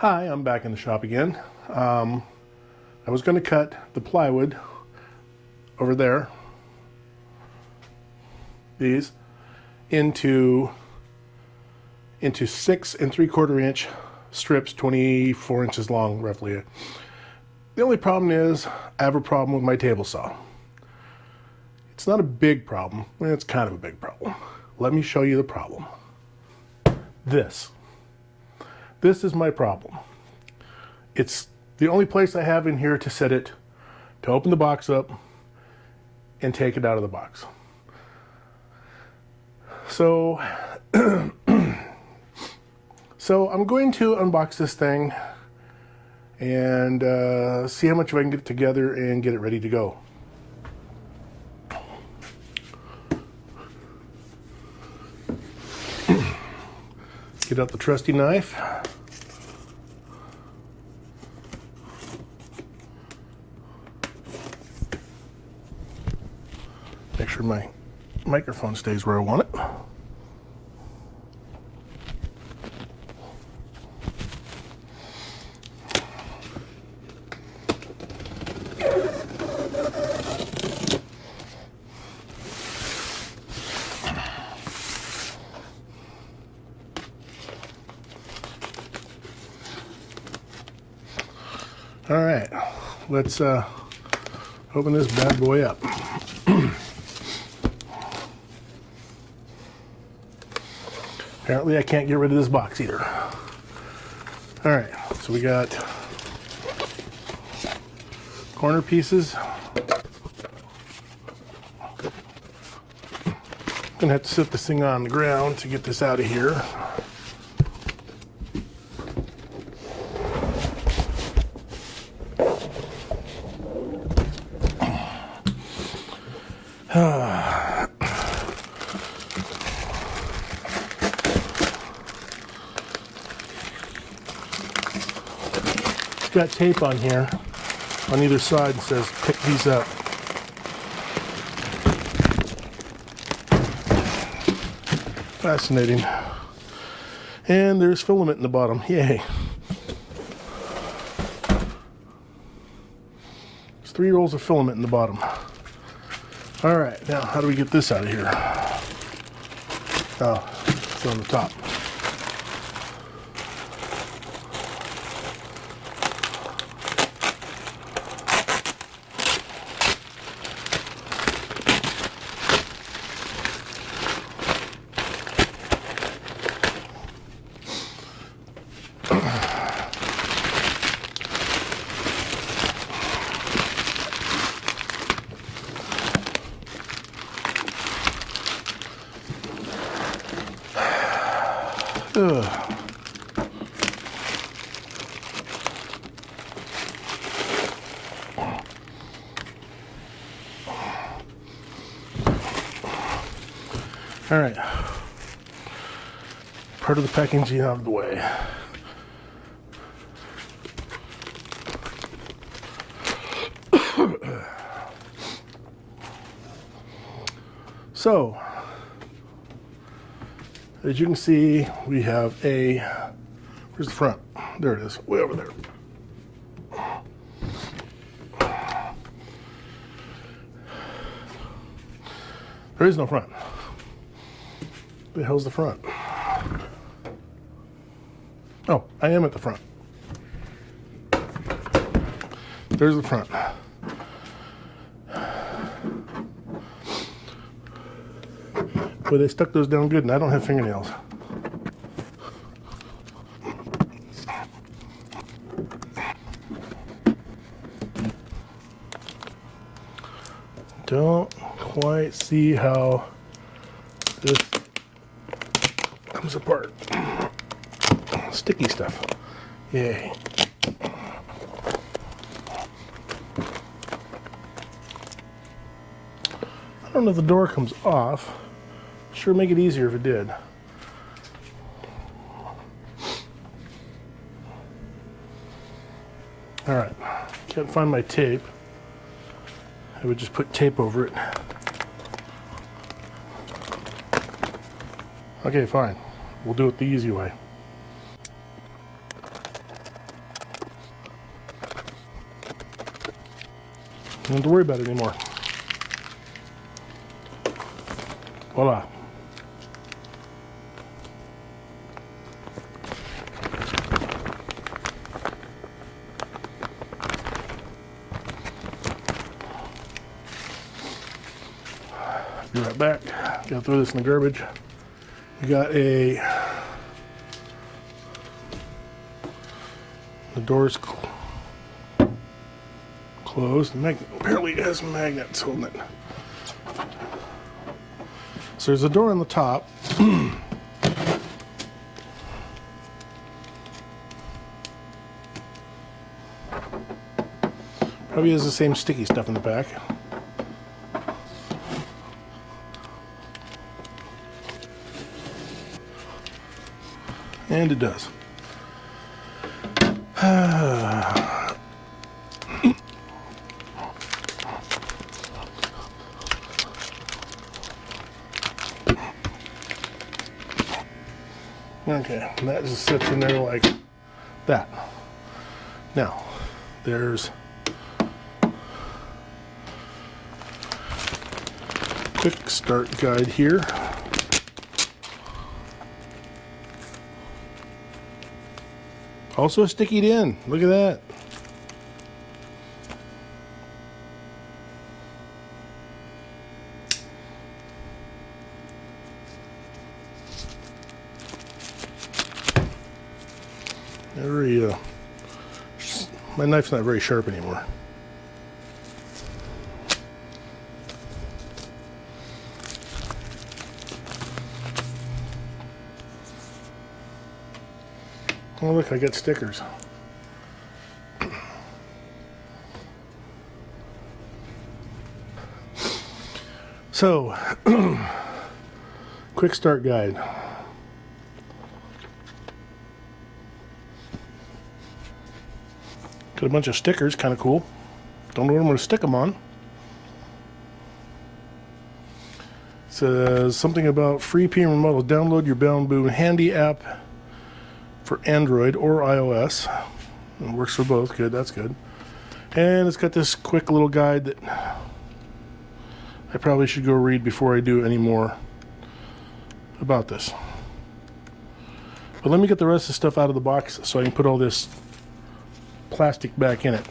Hi, I'm back in the shop again. I was going to cut the plywood over there, these, into 6 3/4 inch strips, 24 inches long roughly. The only problem is I have a problem with my table saw. It's not a big problem, it's kind of a big problem. Let me show you the problem. This is my problem. It's the only place I have in here to set it, to open the box up and take it out of the box. So, so I'm going to unbox this thing and see how much I can get it together and get it ready to go. Get out the trusty knife. Make sure my microphone stays where I want it. All right, let's open this bad boy up. Apparently I can't get rid of this box either. All right, so we got corner pieces. Gonna have to set this thing on the ground to get this out of here. It's got tape on here on either side that says pick these up. Fascinating. And there's filament in the bottom. Yay. There's 3 rolls of filament in the bottom. All right, now how do we get this out of here? Oh, it's on the top. All right, part of the packaging out of the way. So, as you can see, we have where's the front? There it is, way over there. There is no front. The hell's the front? Oh, I am at the front. There's the front. Boy, they stuck those down good, and I don't have fingernails. Don't quite see how this comes apart. Sticky stuff. Yay. I don't know if the door comes off. Sure make it easier if it did. All right, can't find my tape. I would just put tape over it. Okay, fine. We'll do it the easy way. don't have to worry about it anymore. Voila. Be right back. Gotta throw this in the garbage. We got the door's closed. The magnet apparently has magnets holding it. So there's a door on the top. Probably has the same sticky stuff in the back. And it does. Okay, and that just sits in there like that. Now, there's quick start guide here. Also stickied in. Look at that. My knife's not very sharp anymore. Oh look, I got stickers. So, quick start guide. Got a bunch of stickers, kind of cool. Don't know what I'm going to stick them on. It says something about free PM models. Download your Bamboo Handy app for Android or iOS. It works for both. Good, that's good. And it's got this quick little guide that I probably should go read before I do any more about this. But let me get the rest of the stuff out of the box so I can put all this plastic back in it.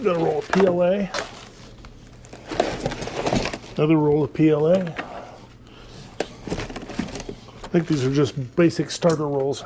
Got a roll of PLA. Another roll of PLA. I think these are just basic starter rolls.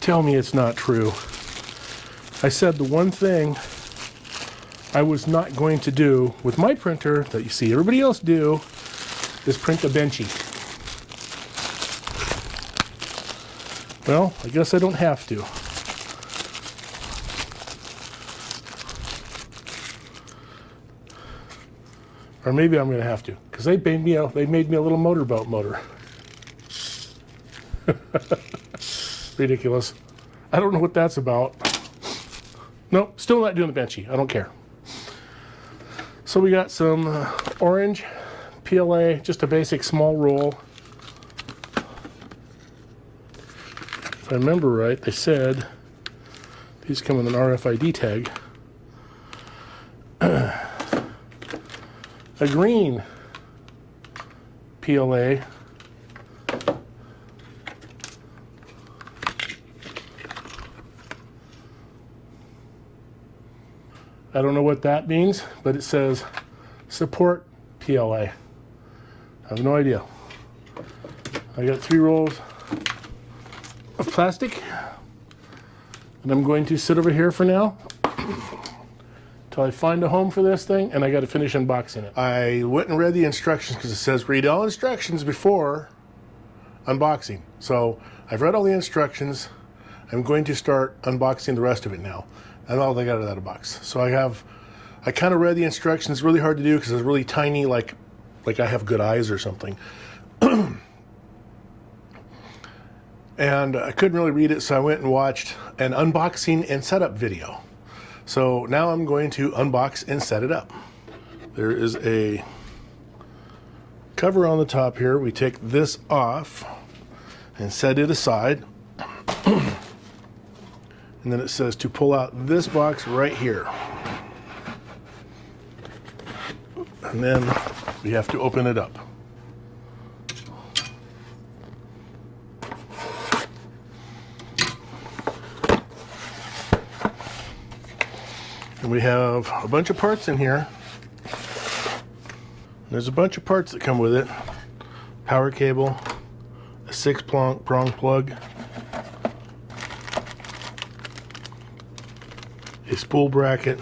Tell me it's not true. I said the one thing I was not going to do with my printer that you see everybody else do is print a benchy. Well, I guess I don't have to. Or maybe I'm going to have to, because they made me a little motorboat motor. Ridiculous. I don't know what that's about. Nope, still not doing the benchy. I don't care. So we got some orange PLA, just a basic small roll. If I remember right, they said these come with an RFID tag. A green PLA. I don't know what that means, but it says support PLA. I have no idea. I got 3 rolls of plastic. And I'm going to sit over here for now until I find a home for this thing, and I got to finish unboxing it. I went and read the instructions because it says read all instructions before unboxing. So I've read all the instructions. I'm going to start unboxing the rest of it now. And all they got out of that box. So I kind of read the instructions. It's really hard to do because it's really tiny, like I have good eyes or something. And I couldn't really read it, so I went and watched an unboxing and setup video. So now I'm going to unbox and set it up. There is a cover on the top here. We take this off and set it aside. And then it says to pull out this box right here. And then we have to open it up. And we have a bunch of parts in here. There's a bunch of parts that come with it. Power cable, a 6-prong plug, a spool bracket,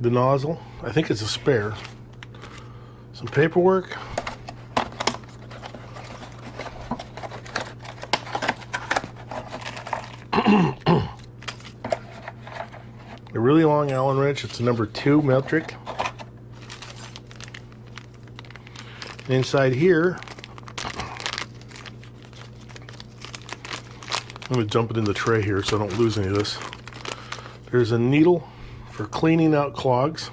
the nozzle, I think it's a spare, some paperwork, a really long Allen wrench. It's a number 2 metric. Inside here, I'm going to dump it in the tray here so I don't lose any of this. There's a needle for cleaning out clogs.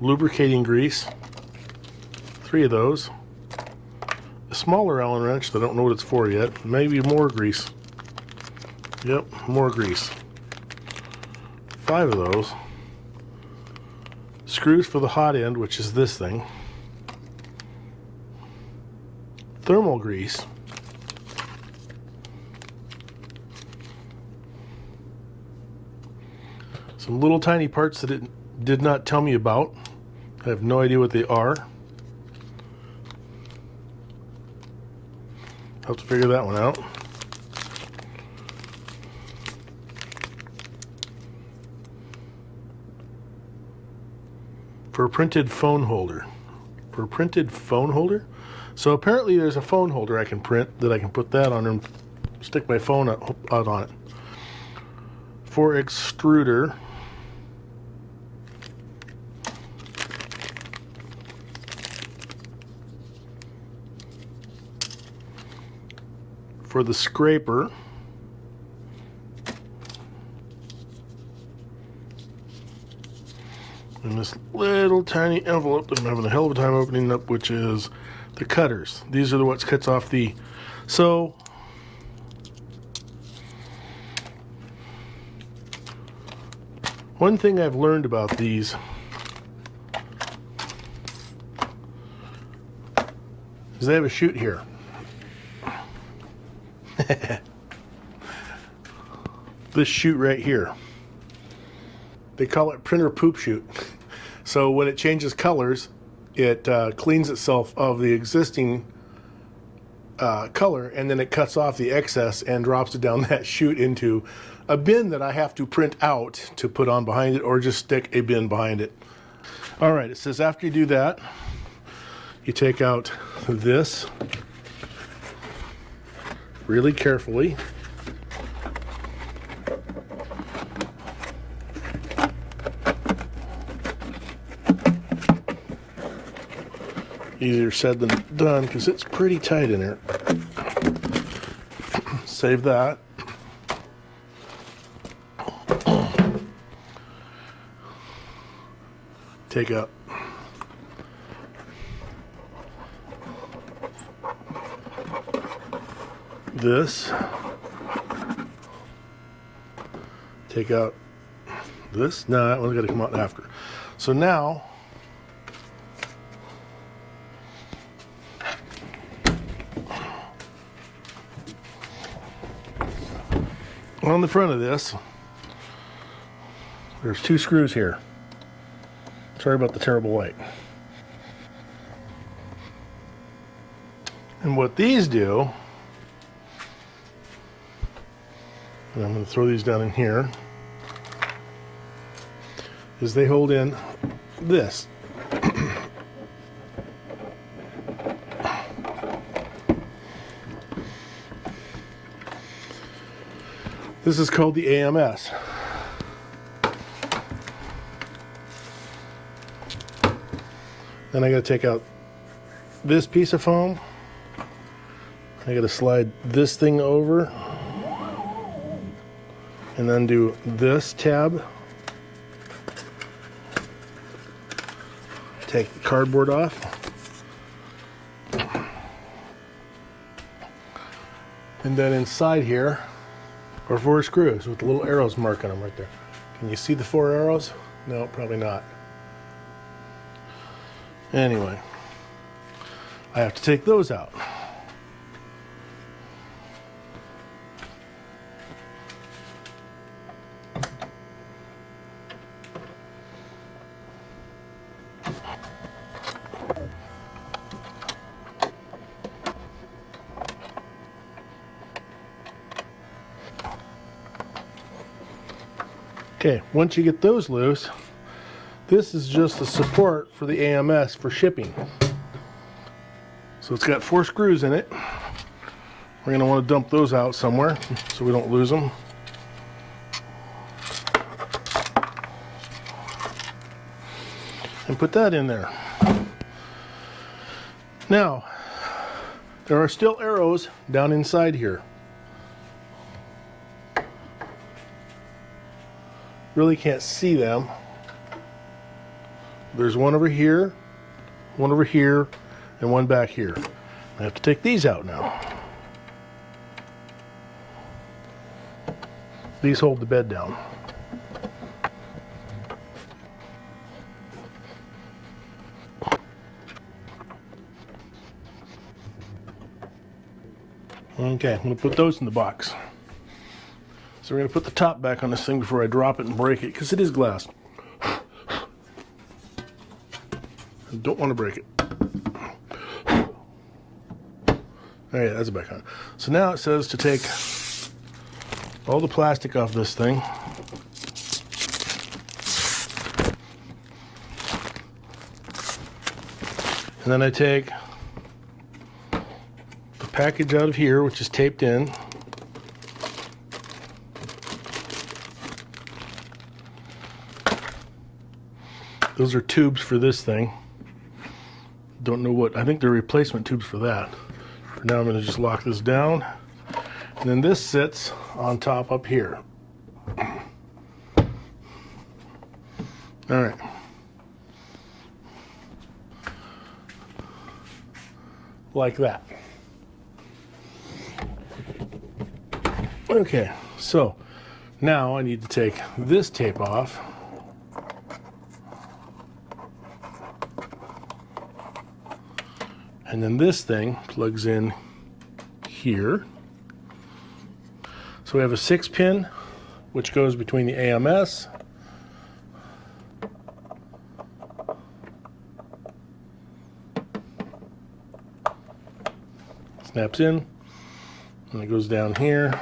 Lubricating grease, 3 of those. A smaller Allen wrench that I don't know what it's for yet. Maybe more grease. Yep, more grease. 5 of those. Screws for the hot end, which is this thing. Thermal grease. Some little tiny parts that it did not tell me about. I have no idea what they are. I'll have to figure that one out. For a printed phone holder. For a printed phone holder? So apparently there's a phone holder I can print that I can put that on and stick my phone out on it. For extruder. For the scraper. And this little tiny envelope that I'm having a hell of a time opening up, which is the cutters. These are the what cuts off the... So, one thing I've learned about these is they have a chute here. This chute right here. They call it printer poop chute. So when it changes colors, it cleans itself of the existing color, and then it cuts off the excess and drops it down that chute into a bin that I have to print out to put on behind it, or just stick a bin behind it. All right, it says after you do that, you take out this really carefully. Easier said than done because it's pretty tight in there. Save that. Take out this. Take out this. No, that one's got to come out after. So now on the front of this, there's 2 screws here. Sorry about the terrible light. And what these do, and I'm going to throw these down in here, is they hold in this. This is called the AMS. Then I got to take out this piece of foam. I got to slide this thing over and then do this tab. Take the cardboard off. And then inside here are 4 screws with the little arrows marking them right there. Can you see the 4 arrows? No, probably not. Anyway, I have to take those out. Okay, once you get those loose, this is just the support for the AMS for shipping. So it's got 4 screws in it. We're going to want to dump those out somewhere so we don't lose them. And put that in there. Now, there are still arrows down inside here. Really can't see them. There's one over here, and one back here. I have to take these out now. These hold the bed down. Okay, I'm going to put those in the box. So we're going to put the top back on this thing before I drop it and break it, because it is glass. I don't want to break it. Alright, that's back on. So now it says to take all the plastic off this thing. And then I take the package out of here, which is taped in. Those are tubes for this thing. Don't know what, I think they're replacement tubes for that. For now I'm going to just lock this down. And then this sits on top up here. Alright. Like that. Okay, so now I need to take this tape off. And then this thing plugs in here. So we have a 6-pin, which goes between the AMS snaps in, and it goes down here,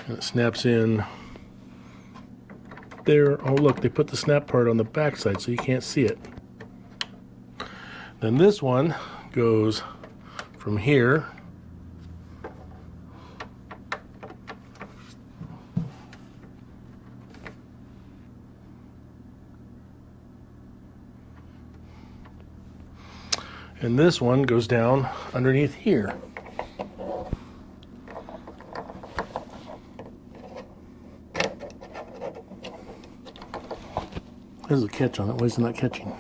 and it snaps in there. Oh look, they put the snap part on the back side so you can't see it. Then this one goes from here and this one goes down underneath here. There's a catch on it. Why is it not catching?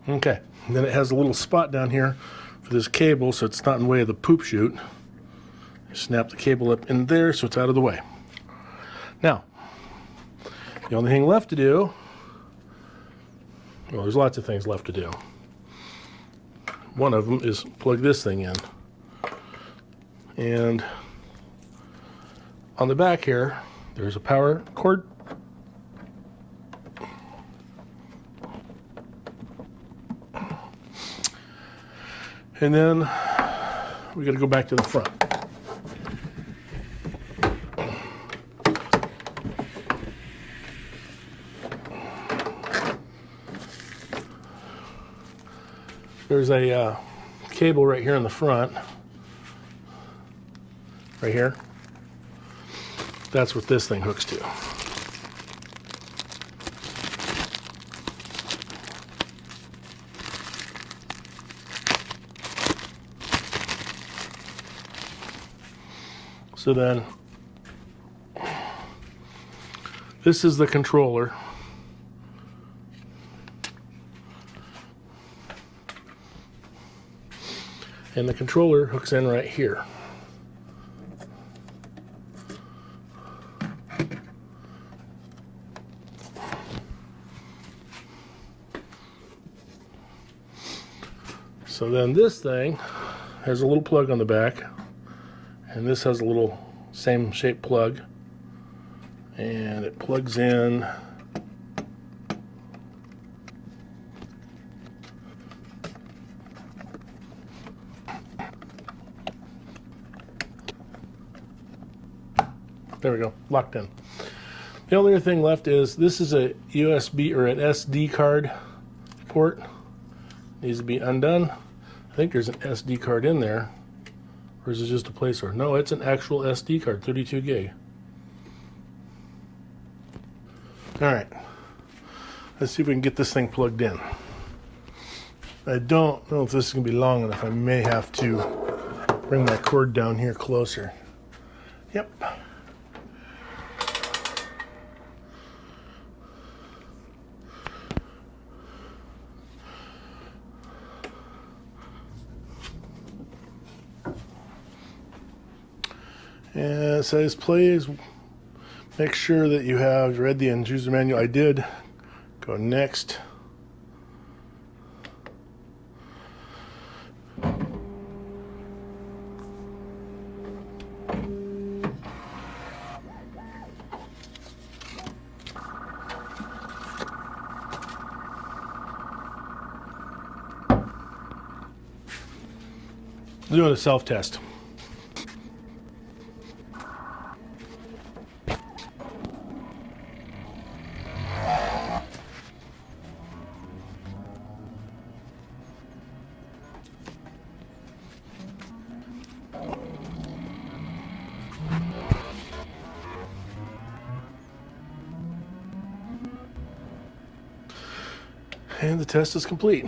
Okay, and then it has a little spot down here for this cable so it's not in the way of the poop chute. Snap the cable up in there so it's out of the way. Now, the only thing left to do, well, there's lots of things left to do. One of them is plug this thing in. And on the back here, There's a power cord. And then we got to go back to the front. There's a cable right here in the front, right here. That's what this thing hooks to. So then, this is the controller. And the controller hooks in right here. So then this thing has a little plug on the back, and this has a little same shaped plug, and it plugs in there we go, locked in. The only other thing left is this is a USB or an SD card port. Needs to be undone. I think there's an SD card in there. Or is it just a placeholder? No, it's an actual SD card, 32 gig. Alright. Let's see if we can get this thing plugged in. I don't know if this is going to be long enough. I may have to bring my cord down here closer. Yep. And it says please make sure that you have read the end user manual. I did. Go next. Doing a self-test. And the test is complete.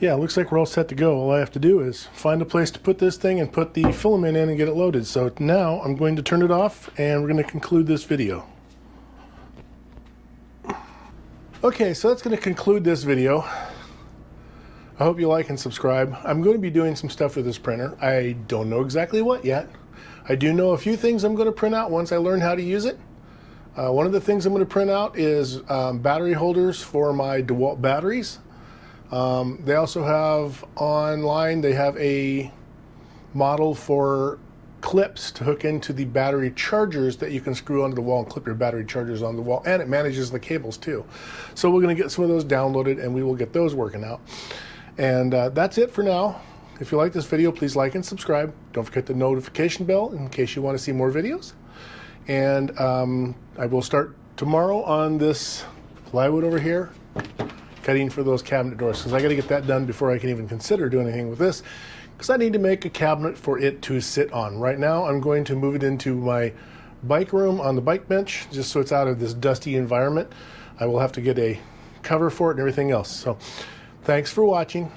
Yeah, looks like we're all set to go. All I have to do is find a place to put this thing and put the filament in and get it loaded. So now I'm going to turn it off and we're going to conclude this video. Okay, so that's going to conclude this video. I hope you like and subscribe. I'm going to be doing some stuff with this printer. I don't know exactly what yet. I do know a few things I'm going to print out once I learn how to use it. One of the things I'm going to print out is battery holders for my DeWalt batteries. They also have online, they have a model for clips to hook into the battery chargers that you can screw onto the wall and clip your battery chargers on the wall, and it manages the cables too. So we're going to get some of those downloaded and we will get those working out. And that's it for now. If you like this video, please like and subscribe. Don't forget the notification bell in case you want to see more videos. And I will start tomorrow on this plywood over here, cutting for those cabinet doors, because I got to get that done before I can even consider doing anything with this, because I need to make a cabinet for it to sit on. Right now I'm going to move it into my bike room on the bike bench, just so it's out of this dusty environment. I will have to get a cover for it and everything else. So thanks for watching.